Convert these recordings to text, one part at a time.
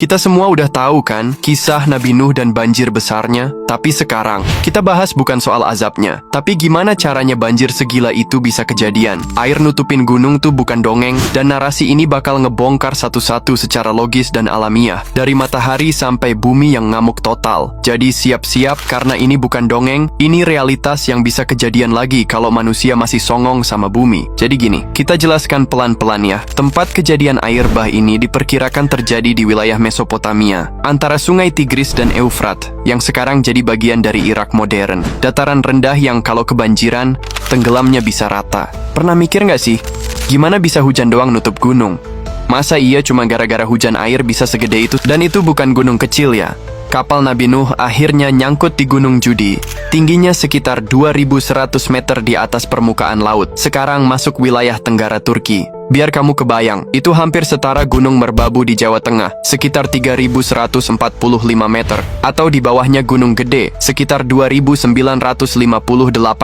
Kita semua udah tahu kan kisah Nabi Nuh dan banjir besarnya? Tapi sekarang, kita bahas bukan soal azabnya, tapi gimana caranya banjir segila itu bisa kejadian. Air nutupin gunung tuh bukan dongeng, dan narasi ini bakal ngebongkar satu-satu secara logis dan alamiah. Dari matahari sampai bumi yang ngamuk total. Jadi siap-siap karena ini bukan dongeng, ini realitas yang bisa kejadian lagi kalau manusia masih songong sama bumi. Jadi gini, kita jelaskan pelan-pelan ya. Tempat kejadian air bah ini diperkirakan terjadi di wilayah Mesopotamia, antara sungai Tigris dan Eufrat, yang sekarang jadi bagian dari Irak modern. Dataran rendah yang kalau kebanjiran, tenggelamnya bisa rata. Pernah mikir nggak sih, gimana bisa hujan doang nutup gunung? Masa iya cuma gara-gara hujan air bisa segede itu? Dan itu bukan gunung kecil ya. Kapal Nabi Nuh akhirnya nyangkut di Gunung Judi. Tingginya sekitar 2100 meter di atas permukaan laut. Sekarang masuk wilayah tenggara Turki. Biar kamu kebayang, itu hampir setara Gunung Merbabu di Jawa Tengah, sekitar 3145 meter. Atau di bawahnya Gunung Gede, sekitar 2958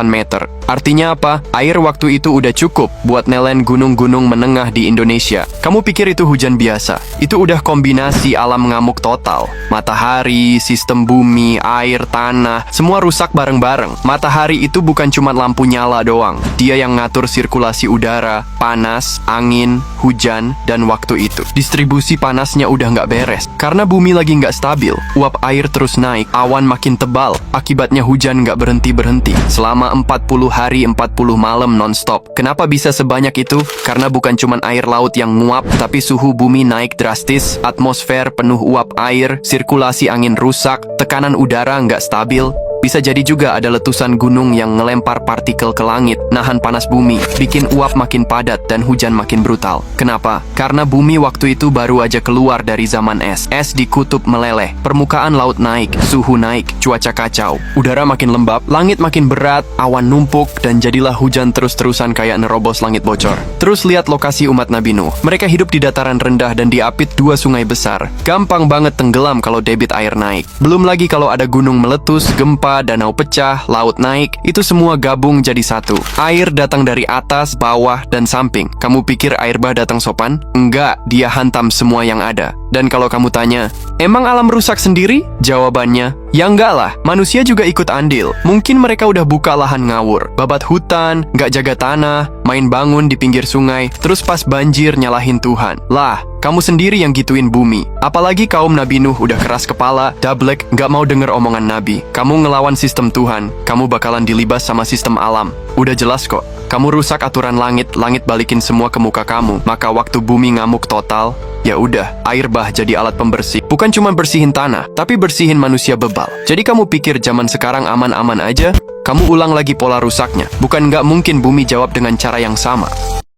meter. Artinya apa? Air waktu itu udah cukup buat nelen gunung-gunung menengah di Indonesia. Kamu pikir itu hujan biasa? Itu udah kombinasi alam ngamuk total. Matahari, sistem bumi, air, tanah, semua rusak bareng-bareng. Matahari itu bukan cuma lampu nyala doang. Dia yang ngatur sirkulasi udara, panas, angin, hujan, dan waktu itu. Distribusi panasnya udah nggak beres. Karena bumi lagi nggak stabil, uap air terus naik, awan makin tebal. Akibatnya hujan nggak berhenti-berhenti. Selama 40 hari 40 malam non-stop. Kenapa bisa sebanyak itu? Karena bukan cuma air laut yang nguap, tapi suhu bumi naik drastis, atmosfer penuh uap air, sirkulasi angin rusak, tekanan udara nggak stabil. Bisa jadi juga ada letusan gunung yang ngelempar partikel ke langit, nahan panas bumi, bikin uap makin padat dan hujan makin brutal. Kenapa? Karena bumi waktu itu baru aja keluar dari zaman es. Es di kutub meleleh, permukaan laut naik, suhu naik, cuaca kacau, udara makin lembab, langit makin berat, awan numpuk, dan jadilah hujan terus-terusan kayak nerobos langit bocor. Terus lihat lokasi umat Nabi Nuh. Mereka hidup di dataran rendah dan diapit dua sungai besar. Gampang banget tenggelam kalau debit air naik. Belum lagi kalau ada gunung meletus, gempa, danau pecah, laut naik, itu semua gabung jadi satu. Air datang dari atas, bawah, dan samping. Kamu pikir air bah datang sopan? Enggak, dia hantam semua yang ada. Dan kalau kamu tanya, emang alam rusak sendiri? Jawabannya, ya enggak lah, manusia juga ikut andil. Mungkin mereka udah buka lahan ngawur, babat hutan, nggak jaga tanah, main bangun di pinggir sungai, terus pas banjir nyalahin Tuhan. Lah, kamu sendiri yang gituin bumi. Apalagi kaum Nabi Nuh udah keras kepala, dablek, nggak mau denger omongan Nabi. Kamu ngelawan sistem Tuhan, kamu bakalan dilibas sama sistem alam. Udah jelas kok, kamu rusak aturan langit, langit balikin semua ke muka kamu. Maka waktu bumi ngamuk total, ya udah, air bah jadi alat pembersih. Bukan cuma bersihin tanah, tapi bersihin manusia bebal. Jadi kamu pikir zaman sekarang aman-aman aja? Kamu ulang lagi pola rusaknya. Bukan nggak mungkin bumi jawab dengan cara yang sama.